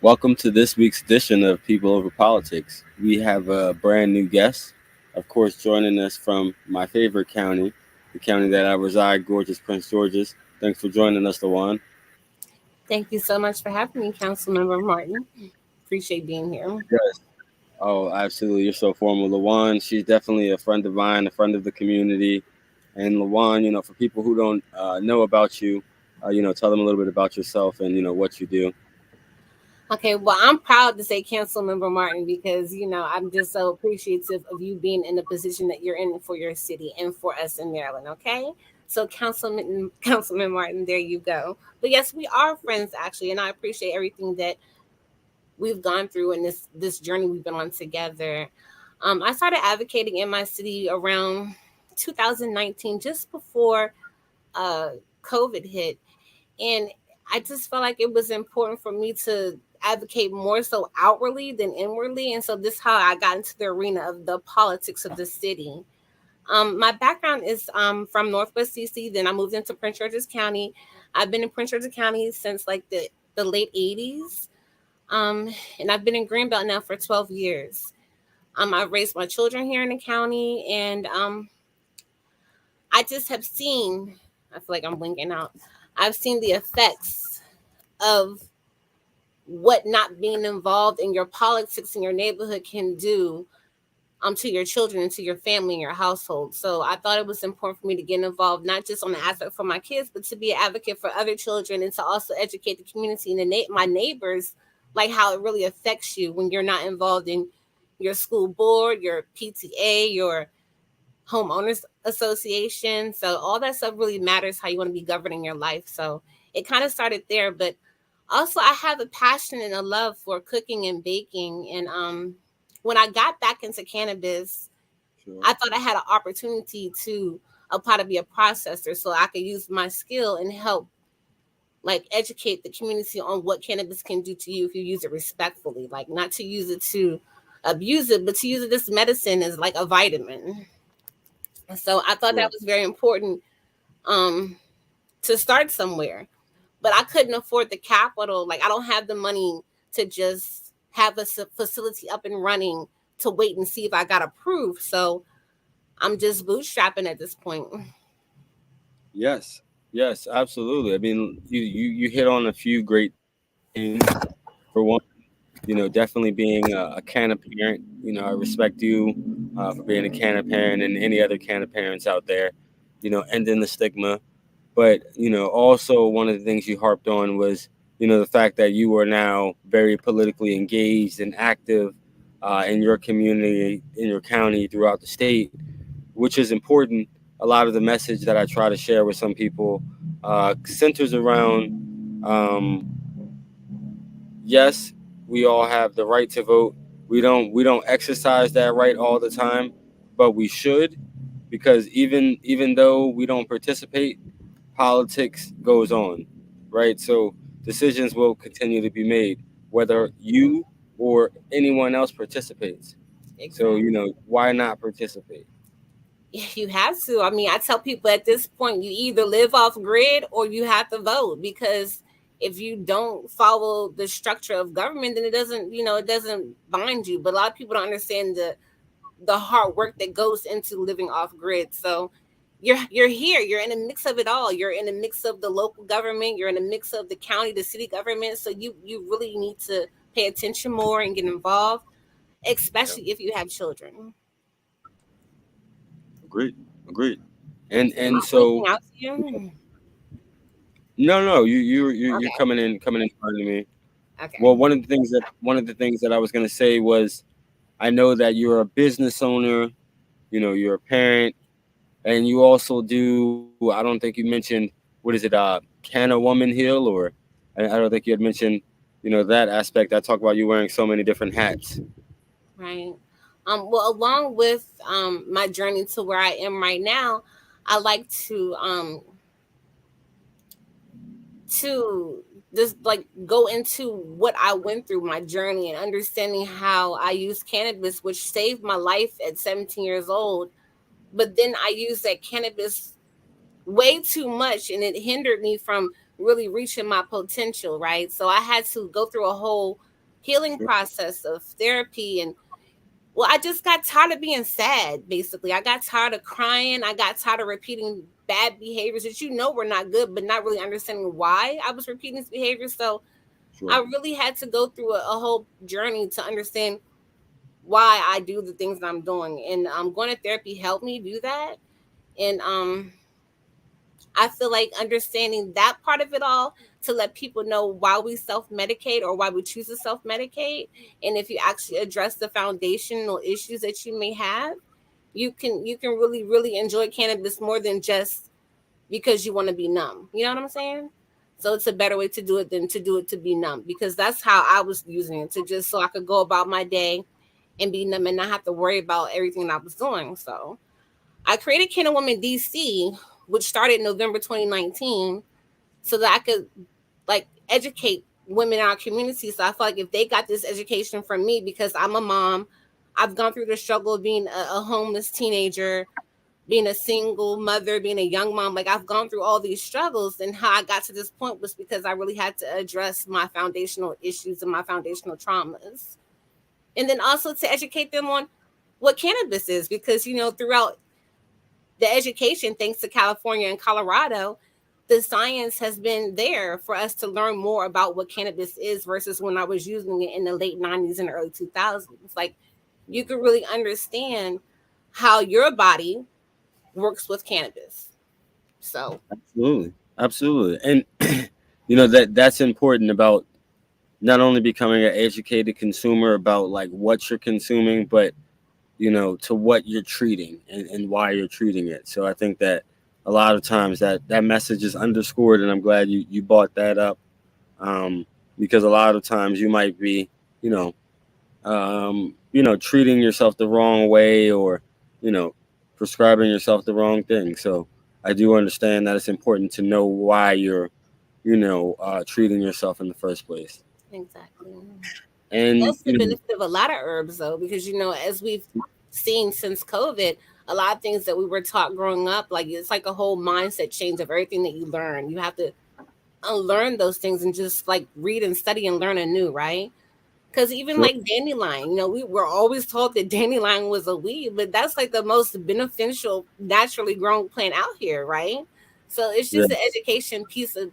Welcome to this week's edition of People Over Politics. We have a brand new guest, of course, joining us from my favorite county, the county that I reside, gorgeous Prince George's. Thanks for joining us, LaWann. Thank you so much for having me, Councilmember Martin. Appreciate being here. Yes. Oh, absolutely. You're so formal. LaWann, she's definitely a friend of mine, a friend of the community. And LaWann, for people who don't know about you, tell them a little bit about yourself and, what you do. Okay, well, I'm proud to say Councilmember Martin because, I'm just so appreciative of you being in the position that you're in for your city and for us in Maryland, okay? So, Councilman Martin, there you go. But yes, we are friends actually, and I appreciate everything that we've gone through in this journey we've been on together. I started advocating in my city around 2019, just before uh, COVID hit. And I just felt like it was important for me to advocate more so outwardly than inwardly. And so this is how I got into the arena of the politics of the city. My background is from Northwest DC. Then I moved into Prince George's County. I've been in Prince George's County since like the late 80s. And I've been in Greenbelt now for 12 years. I've raised my children here in the county, and I just have seen, I feel like I'm blinking out. I've seen the effects of what not being involved in your politics in your neighborhood can do to your children and to your family and your household. So I thought it was important for me to get involved, not just on the aspect for my kids, but to be an advocate for other children and to also educate the community and my neighbors, like how it really affects you when you're not involved in your school board, your PTA, your homeowners association. So all that stuff really matters how you want to be governing your life. So it kind of started there, but also I have a passion and a love for cooking and baking. And when I got back into cannabis, Sure. I thought I had an opportunity to apply to be a processor so I could use my skill and help like educate the community on what cannabis can do to you if you use it respectfully, like not to use it to abuse it, but to use it as medicine as like a vitamin. So I thought that Sure. was very important um, to start somewhere. But I couldn't afford the capital. Like I don't have the money to just have a facility up and running to wait and see if I got approved. So I'm just bootstrapping at this point. Yes. Yes, absolutely. I mean, you hit on a few great things. For one, definitely being a Canna parent. I respect you for being a Canna parent and any other Canna parents out there. Ending the stigma. But also one of the things you harped on was the fact that you are now very politically engaged and active in your community, in your county, throughout the state, which is important. A lot of the message that I try to share with some people centers around um, yes, we all have the right to vote. We don't exercise that right all the time, but we should, because even though we don't participate, politics goes on, right? So decisions will continue to be made whether you or anyone else participates. So Exactly. why not participate? You have to. I mean, I tell people at this point, you either live off grid or you have to vote because if you don't follow the structure of government, then it doesn't bind you. But a lot of people don't understand the hard work that goes into living off grid. So you're here. You're in a mix of it all. You're in a mix of the local government. You're in a mix of the county, the city government. So you really need to pay attention more and get involved, Yeah, especially if you have children. agreed, agreed. And Am I and blinking so out to you? no, you're Okay. coming in front of me. Okay. Well, one of the things that I was gonna say was I know that you're a business owner, you're a parent, and you also do. I don't think you mentioned what is it, Can a Woman Heal, or I don't think you had mentioned, that aspect. I talk about you wearing so many different hats. Right. Well, along with my journey to where I am right now, I like to just like go into what I went through, my journey, and understanding how I used cannabis, which saved my life at 17 years old. But then I used that cannabis way too much, and it hindered me from really reaching my potential. Right. So I had to go through a whole healing process of therapy. And well, I just got tired of being sad, basically. I got tired of crying. I got tired of repeating bad behaviors that were not good, but not really understanding why I was repeating these behaviors. So I Sure. really had to go through a whole journey to understand why I do the things that I'm doing. And going to therapy helped me do that. And I feel like understanding that part of it all to let people know why we self medicate or why we choose to self medicate. And if you actually address the foundational issues that you may have, you can really enjoy cannabis more than just because you want to be numb. You know what I'm saying? So it's a better way to do it than to do it to be numb, because that's how I was using it, to just so I could go about my day and be numb and not have to worry about everything I was doing. So I created Canna Woman DC, which started in November 2019, so that I could like educate women in our community. So I feel like if they got this education from me, because I'm a mom, I've gone through the struggle of being a homeless teenager, being a single mother, being a young mom. Like I've gone through all these struggles, and how I got to this point was because I really had to address my foundational issues and my foundational traumas. And then also to educate them on what cannabis is, because throughout the education, thanks to California and Colorado, the science has been there for us to learn more about what cannabis is versus when I was using it in the late 90s and early 2000s. Like you could really understand how your body works with cannabis. So, Absolutely. Absolutely. And that's important about not only becoming an educated consumer about like what you're consuming, but to what you're treating and why you're treating it. So I think that a lot of times that message is underscored, and I'm glad you brought that up, because a lot of times you might be, you know, treating yourself the wrong way, or you know, prescribing yourself the wrong thing. So I do understand that it's important to know why you're, treating yourself in the first place. exactly. And That's the benefit of a lot of herbs, though, because as we've seen since COVID, a lot of things that we were taught growing up, like it's like a whole mindset change of everything that you learn. You have to unlearn those things and just like read and study and learn anew, right? Because even sure, like dandelion, we were always taught that dandelion was a weed, but that's like the most beneficial, naturally grown plant out here, right? So it's yeah, just the education piece of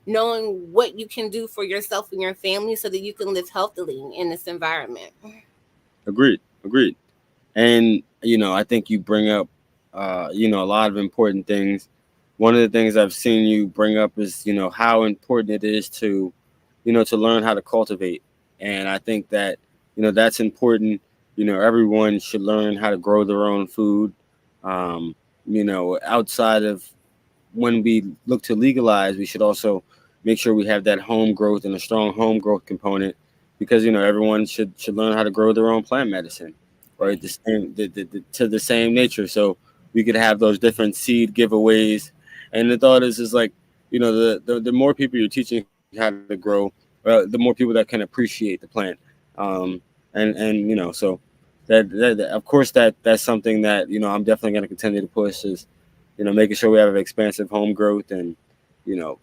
knowing what you can do for yourself and your family so that you can live healthily in this environment. agreed, agreed. And I think you bring up, a lot of important things. One of the things I've seen you bring up is, how important it is to, to learn how to cultivate. And I think that, that's important. Everyone should learn how to grow their own food. Outside of when we look to legalize, we should also make sure we have that home growth and a strong home growth component, because everyone should learn how to grow their own plant medicine, right? Right. To the same nature. So we could have those different seed giveaways, and the thought is like, the more people you're teaching how to grow, the more people that can appreciate the plant, um, and so that of course that's something that I'm definitely going to continue to push is making sure we have expansive home growth and,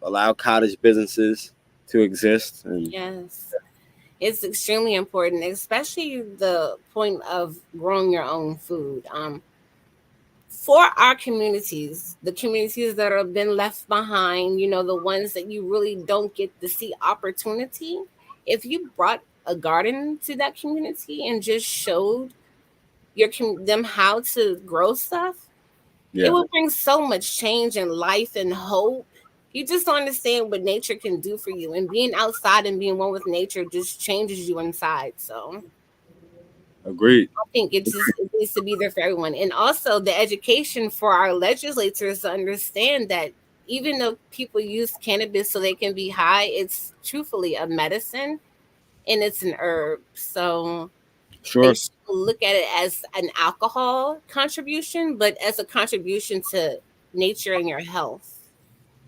allow cottage businesses to exist. And Yes. It's extremely important, especially the point of growing your own food. For our communities, the communities that have been left behind, the ones that you really don't get to see opportunity, if you brought a garden to that community and just showed them how to grow stuff, it yeah, will bring so much change and life and hope. You just don't understand what nature can do for you, and being outside and being one with nature just changes you inside. So agreed. I think it needs to be there for everyone. And also the education for our legislators to understand that even though people use cannabis so they can be high, it's truthfully a medicine and it's an herb. So they Sure, should look at it as an alcohol contribution, but as a contribution to nature and your health.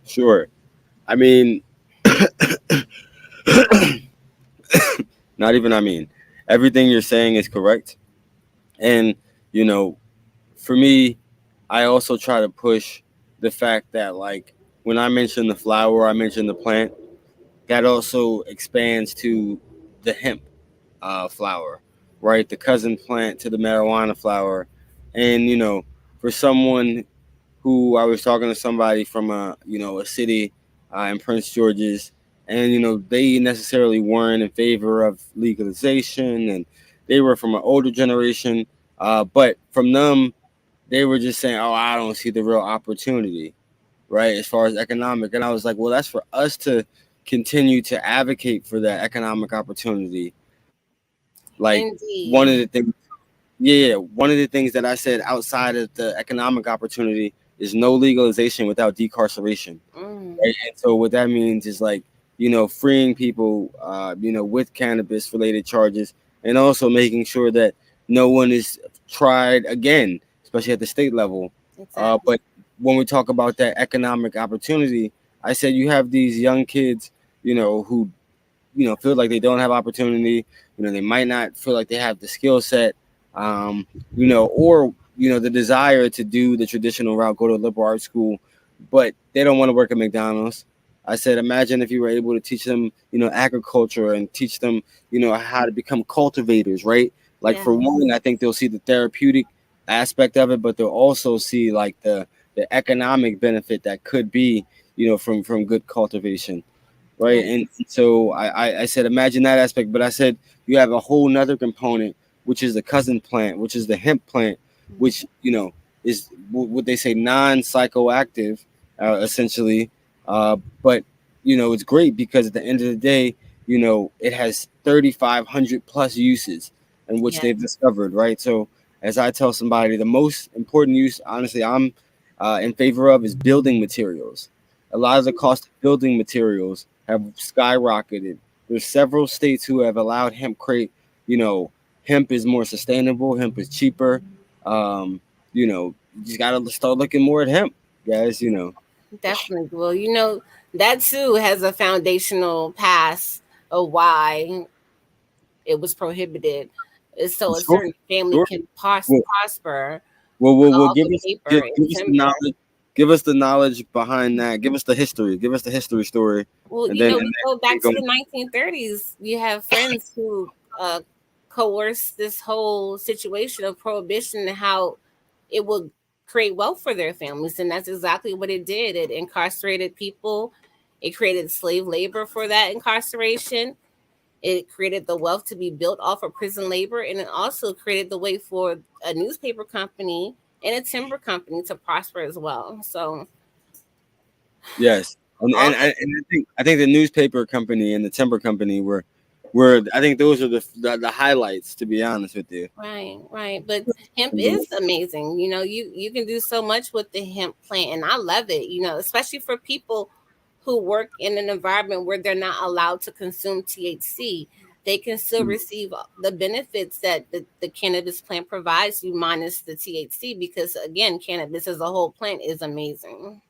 sure. I mean, not even, I mean, everything you're saying is correct. And, you know, for me, I also try to push the fact that, like, when I mention the flower, I mention the plant, that also expands to the hemp. flower, right? The cousin plant to the marijuana flower. And, for someone who I was talking to somebody from a city in Prince George's, and they necessarily weren't in favor of legalization, and they were from an older generation, but from them they were just saying, "Oh, I don't see the real opportunity, right, as far as economic." And I was like, "Well, that's for us to continue to advocate for that economic opportunity." Like one Indeed. of the things Yeah, one of the things that I said outside of the economic opportunity is no legalization without decarceration. Mm, Right? And so what that means is like, freeing people, with cannabis related charges, and also making sure that no one is tried again, especially at the state level. exactly. But when we talk about that economic opportunity, I said you have these young kids, who feel like they don't have opportunity. They might not feel like they have the skill set, um, or the desire to do the traditional route, go to a liberal arts school, but they don't want to work at McDonald's. I said, imagine if you were able to teach them, agriculture, and teach them, how to become cultivators, right? Like Yeah, for one, I think they'll see the therapeutic aspect of it, but they'll also see like the economic benefit that could be, from good cultivation, right? yes, And so I said, imagine that aspect, but I said you have a whole nother component, which is the cousin plant, which is the hemp plant, which is what they say non-psychoactive, essentially. But it's great because at the end of the day, it has 3,500 plus uses in which yes, they've discovered, right? So as I tell somebody, the most important use, honestly, I'm in favor of is building materials. A lot of the cost of building materials have skyrocketed. There's several states who have allowed hemp crate. You know, hemp is more sustainable. Hemp is cheaper. You just gotta start looking more at hemp, guys. definitely. Well, that too has a foundational past of why it was prohibited. So a Sure, certain family sure. can Well, prosper well, off give of us paper and give us the timber. knowledge. Give us the knowledge behind that. Give us the history. Give us the history story, Well, and then we go we back can to go. the 1930s. You have friends who uh, coerced this whole situation of prohibition and how it would create wealth for their families. And that's exactly what it did. It incarcerated people, it created slave labor for that incarceration. It created the wealth to be built off of prison labor. And it also created the way for a newspaper company and a timber company to prosper as well. So, Yes, and all I think the newspaper company and the timber company were I think those are the highlights. To be honest with you. right, right. But hemp is amazing. You can do so much with the hemp plant, and I love it. Especially for people who work in an environment where they're not allowed to consume THC. They can still receive the benefits that the cannabis plant provides you, minus the THC, because again, cannabis as a whole plant is amazing.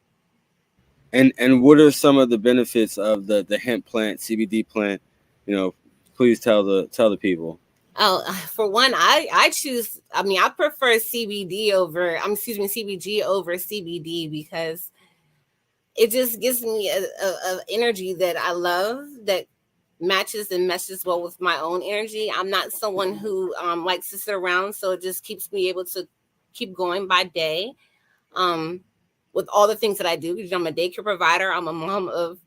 And what are some of the benefits of the hemp plant, CBD plant? You know, please tell the people. Oh, for one, I choose. I mean, I prefer CBD over. Excuse me, CBG over CBD because it just gives me a energy that I love, that matches and meshes well with my own energy. I'm not someone who likes to sit around, so it just keeps me able to keep going by day. Um, with all the things that I do, because I'm a daycare provider, I'm a mom of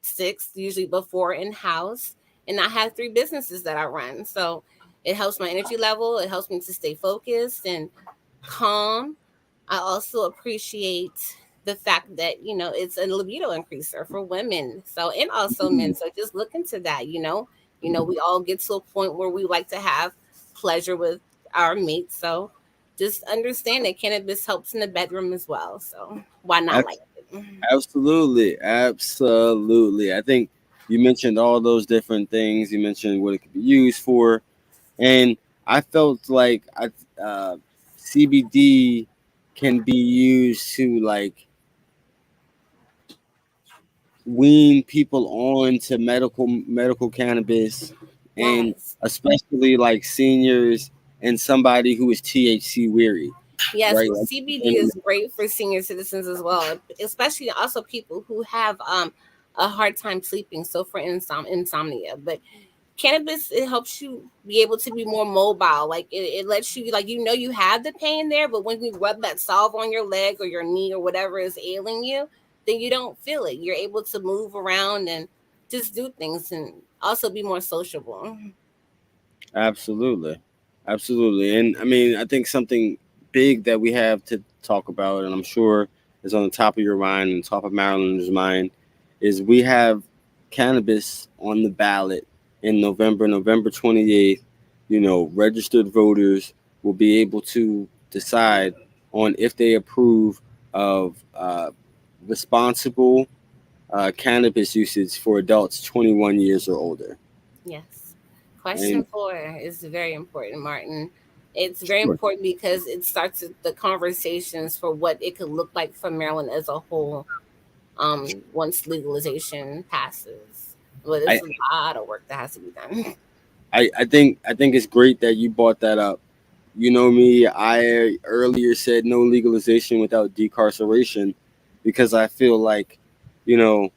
six, usually before in house, and I have three businesses that I run. So it helps my energy level. It helps me to stay focused and calm. I also appreciate the fact that it's a libido increaser for women, so, and also men. So just look into that. We all get to a point where we like to have pleasure with our mates. So just understand that cannabis helps in the bedroom as well. So why not like Abs- it? Absolutely, absolutely. I think you mentioned all those different things. You mentioned what it could be used for, and I felt like CBD can be used to like wean people on to medical cannabis, and Yes. especially like seniors and somebody who is THC weary, Yes, right? well, Like, CBD is great for senior citizens as well, especially also people who have a hard time sleeping. So for insomnia, but cannabis, it helps you be able to be more mobile. Like it lets you, like, you have the pain there, but when you rub that salve on your leg or your knee or whatever is ailing you, then you don't feel it. You're able to move around and just do things and also be more sociable. Absolutely. Absolutely. And I mean, I think something big that we have to talk about, and I'm sure is on the top of your mind and top of Maryland's mind, is we have cannabis on the ballot in November, November 28th. Registered voters will be able to decide on if they approve of responsible cannabis usage for adults 21 years or older. Yes. Question And 4 is very important, Martin. It's very sure. important because it starts the conversations for what it could look like for Maryland as a whole, once legalization passes. But I, it's a lot of work that has to be done. I think it's great that you brought that up. You know me, I earlier said no legalization without decarceration because I feel like, you know,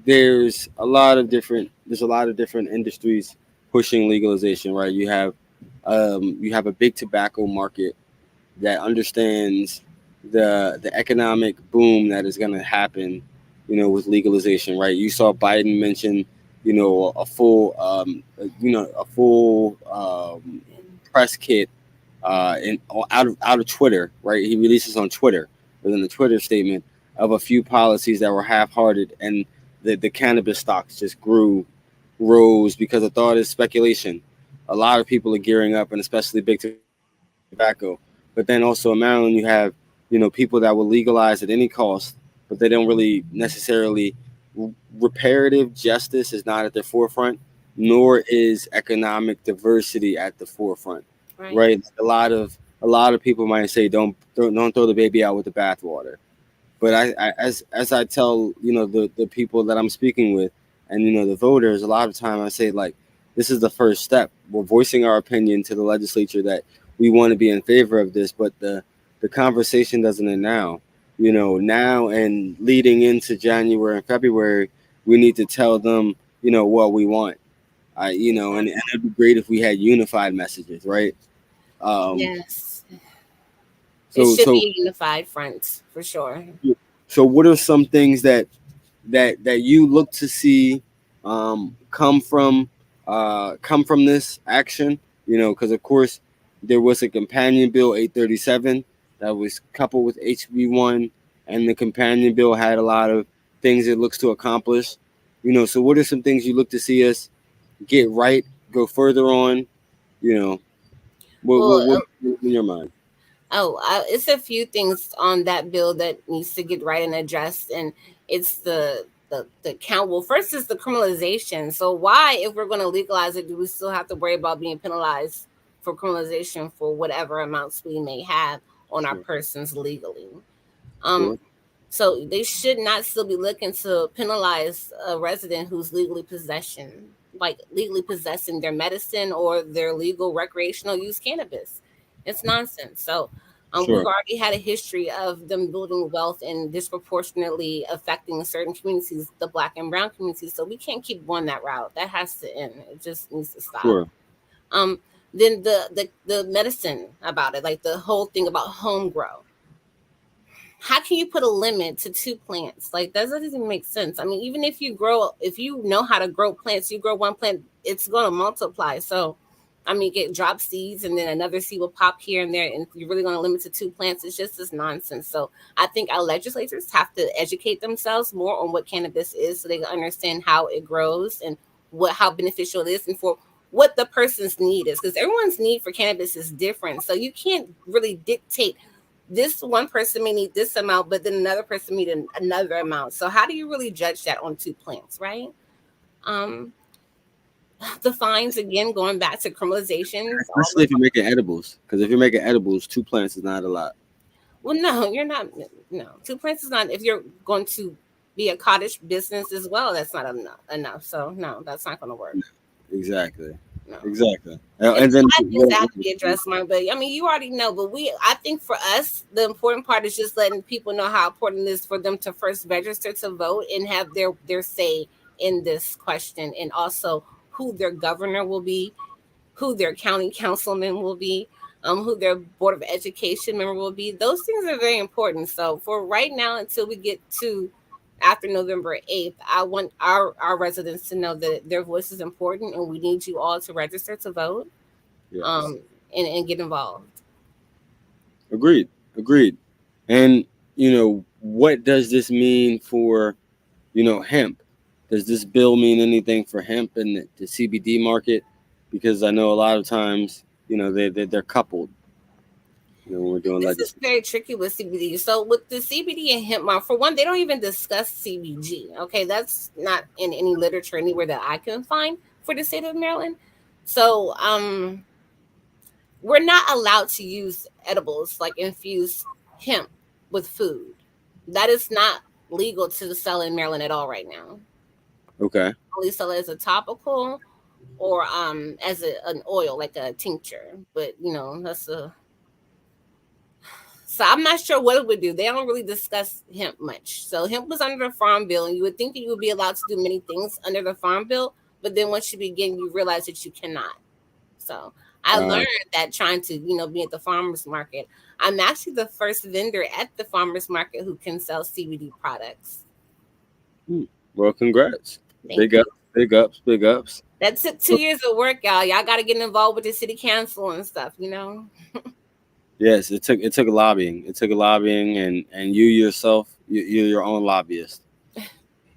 there's a lot of different industries pushing legalization, right? You have a big tobacco market that understands the economic boom that is going to happen, with legalization, right? You saw Biden mention, a full press kit in out of Twitter, right? He releases on Twitter within the Twitter statement of a few policies that were half-hearted, and the cannabis stocks just rose because I thought it's speculation. A lot of people are gearing up, and especially big tobacco. But then also in Maryland, you have people that will legalize at any cost, but they don't really necessarily. Reparative justice is not at the forefront, nor is economic diversity at the forefront, Right. right? A lot of people might say don't throw the baby out with the bathwater, but as I tell the people that I'm speaking with, and the voters, a lot of time I say, like, this is the first step. We're voicing our opinion to the legislature that we want to be in favor of this, but the conversation doesn't end now. Now and leading into January and February, we need to tell them what we want. And it'd be great if we had unified messages, right? Um, Yes. It so should so be a unified front for sure. so what are some things that you look to see come from this action? Because of course there was a companion bill 837 that was coupled with HB1, and the companion bill had a lot of things it looks to accomplish. So what are some things you look to see us get right, go further on? You know, what Well, in your mind? it's a few things on that bill that needs to get right and addressed, and it's the count. Well, first is the criminalization. So why, if we're going to legalize it, do we still have to worry about being penalized for criminalization for whatever amounts we may have on our Sure, persons legally? Um, sure, so they should not still be looking to penalize a resident who's legally possessing their medicine or their legal recreational use cannabis. It's nonsense. So we've sure, already had a history of them building wealth and disproportionately affecting certain communities, the black and brown communities. So we can't keep going that route. That has to end. It just needs to stop. sure, Um, then the medicine about it, like the whole thing about home grow, how can you put a limit to 2 plants? Like, that doesn't even make sense. I mean, even if you know how to grow plants, you grow one plant, it's going to multiply. So, I mean, get drop seeds and then another seed will pop here and there. And if you're really going to limit to 2 plants, it's just this nonsense. So, I think our legislators have to educate themselves more on what cannabis is so they can understand how it grows and how beneficial it is and for what the person's need is. Because everyone's need for cannabis is different. So, you can't really dictate this one person may need this amount, but then another person need another amount. So how do you really judge that on 2 plants, right? Um, the fines again, going back to criminalizations, all especially the if you're making edibles. Because if you're making edibles, 2 plants is not a lot. well, no, you're not. No, 2 plants is not. If you're going to be a cottage business as well, that's not enough. So no, that's not going to work. Exactly. No. Exactly. It's And a then lot of things that have to be addressed, Mark. But I mean, you already know. But I think for us, the important part is just letting people know how important it is for them to first register to vote and have their say in this question, and also who their governor will be, who their county councilman will be, who their board of education member will be. Those things are very important. So for right now, until we get to after November 8th, I want our residents to know that their voice is important, and we need you all to register to vote, Yes. um, and get involved. Agreed. Agreed. And what does this mean for hemp? Does this bill mean anything for hemp and the CBD market? Because I know a lot of times, they're coupled. When we're doing This is legislation. very tricky with CBD. So with the CBD and hemp mark, for one, they don't even discuss CBG. Okay, that's not in any literature anywhere that I can find for the state of Maryland. So we're not allowed to use edibles like infused hemp with food. That is not legal to sell in Maryland at all right now. Okay. Only sell it as a topical or as an oil like a tincture. But that's a so I'm not sure what it would do. They don't really discuss hemp much. So hemp was under the farm bill, and you would think that you would be allowed to do many things under the farm bill, but then once you begin, you realize that you cannot. So I Uh, learned that trying to, be at the farmers market. I'm actually the first vendor at the farmers market who can sell CBD products. hmm. Well, congrats. Thank Big you. ups. Big ups. Big ups. That took 2 years of work, y'all. Y'all got to get involved with the city council and stuff. Yes, it took lobbying. It took lobbying, and you yourself, you're your own lobbyist.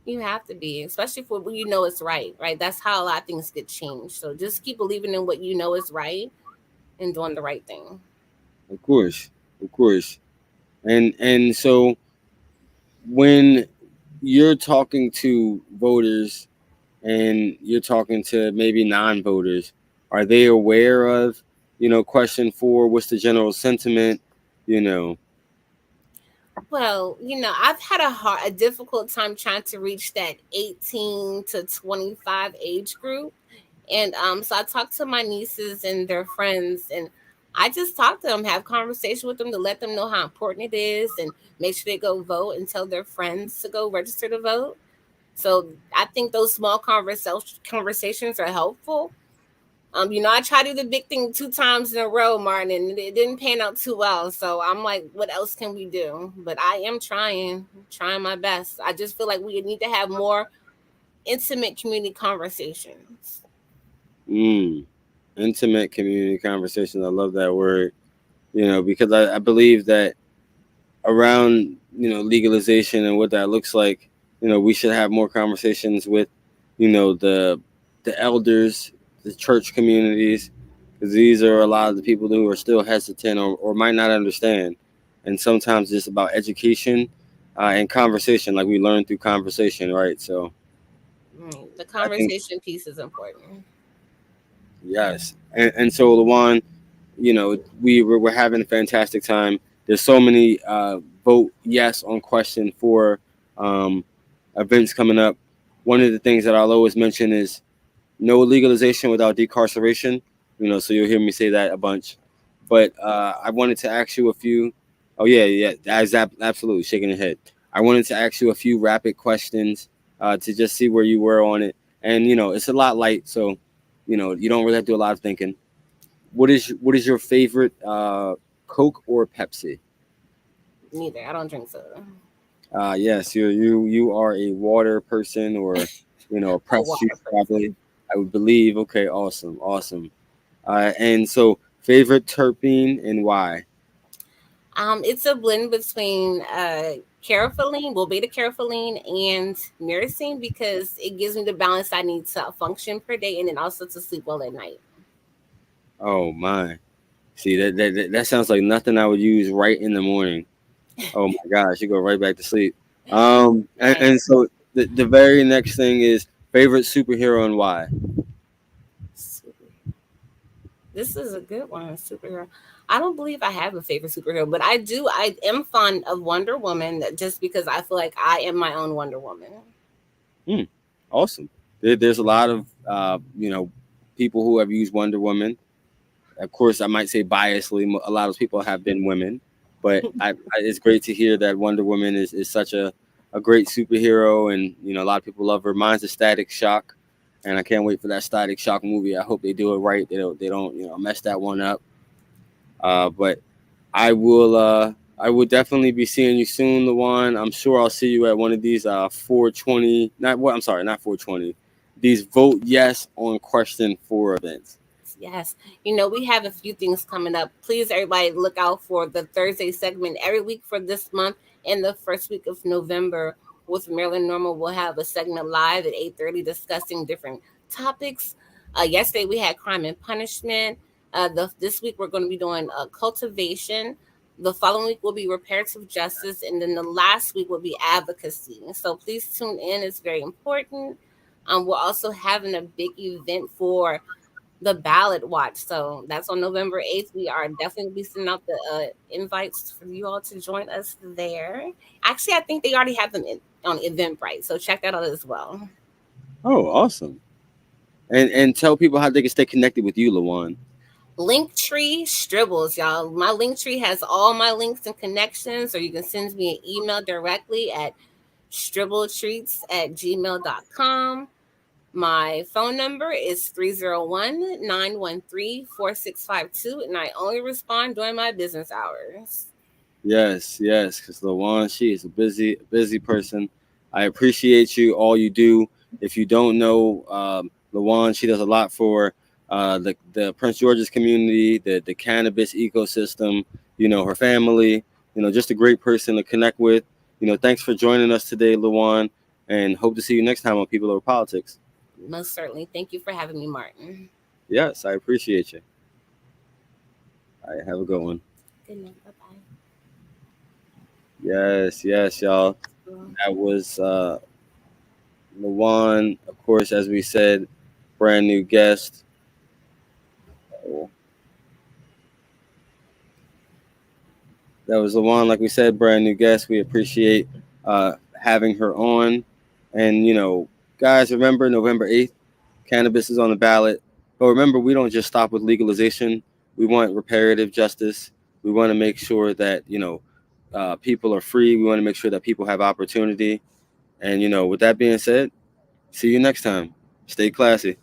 You have to be, especially for when you know it's right, right? That's how a lot of things get changed. So just keep believing in what you know is right and doing the right thing. Of course, of course. And so when you're talking to voters and you're talking to maybe non-voters, are they aware of, question four? What's the general sentiment? You know. Well, I've had a difficult time trying to reach that 18 to 25 age group. And so I talked to my nieces and their friends, and I just talk to them, have conversation with them to let them know how important it is, and make sure they go vote and tell their friends to go register to vote. So I think those small conversations are helpful. I tried to do the big thing 2 times in a row, Martin, and it didn't pan out too well. So I'm like, what else can we do? But I am trying my best. I just feel like we need to have more intimate community conversations. Mm, intimate community conversations. I love that word. Because I believe that around legalization and what that looks like, we should have more conversations with the elders, the church communities, because these are a lot of the people who are still hesitant or might not understand. And sometimes it's about education and conversation, like we learn through conversation, right? So The I think conversation piece is important. yes. And so LaWann, we're having a fantastic time. There's so many vote yes on question four um, events coming up. One of the things that I'll always mention is no legalization without decarceration. So you'll hear me say that a bunch. But I wanted to ask you a few. Oh yeah, yeah, that's absolutely shaking your head. I wanted to ask you a few rapid questions to just see where you were on it. And it's a lot light, so you don't really have to do a lot of thinking. What is your favorite Coke or Pepsi? Neither. I don't drink soda. Yes, you are a water person or a A pressed water juice probably. person. I would believe. Okay, awesome, awesome. And so favorite terpene and why? It's a blend between carotene, well, beta carotene and myrcene because it gives me the balance I need to function per day and then also to sleep well at night. Oh my. See that sounds like nothing I would use right in the morning. Oh my gosh, you go right back to sleep. Right. And so the very next thing is favorite superhero and why? Super. This is a good one. Superhero. I don't believe I have a favorite superhero, but I do. I am fond of Wonder Woman just because I feel like I am my own Wonder Woman. Hmm, awesome. There's a lot of people who have used Wonder Woman. Of course, I might say biasly, a lot of people have been women, but it's great to hear that Wonder Woman is such a great superhero, and a lot of people love her. Mine's a Static Shock. and I can't wait for that Static Shock movie. I hope they do it right. They don't mess that one up. But I will definitely be seeing you soon, LaWann. I'm sure I'll see you at one of these 420. Not what I'm sorry, not 420. These vote yes on question 4 events. Yes. We have a few things coming up. Please, everybody, look out for the Thursday segment every week for this month and the first week of November with Maryland Normal. We'll have a segment live at 8:30 discussing different topics. Yesterday, we had crime and punishment. This week, we're going to be doing cultivation. The following week will be reparative justice. And then the last week will be advocacy. So please tune in. It's very important. We're also having a big event for the ballot watch. So that's on November 8th. We are definitely be sending out the invites for you all to join us there. Actually, I think they already have them on Eventbrite. So check that out as well. Oh, awesome! And tell people how they can stay connected with you, LaWann. Linktree Stribbles, y'all. My Linktree has all my links and connections, or you can send me an email directly at stribbletreats@gmail.com. My phone number is 301-913-4652, and I only respond during my business hours. Yes, yes, because LaWann, she is a busy person. I appreciate you, all you do. If you don't know, LaWann, she does a lot for the Prince George's community, the cannabis ecosystem. Her family. Just a great person to connect with. Thanks for joining us today, LaWann, and hope to see you next time on People Over Politics. Most certainly. Thank you for having me, Martin. Yes, I appreciate you. All right, have a good one. Good night. Bye bye. Yes, yes, y'all. That was LaWann, of course, as we said, brand new guest. That was LaWann, like we said, brand new guest. We appreciate having her on. And, guys, remember November 8th, cannabis is on the ballot. But remember, we don't just stop with legalization. We want reparative justice. We want to make sure that, people are free. We want to make sure that people have opportunity. And, with that being said, see you next time. Stay classy.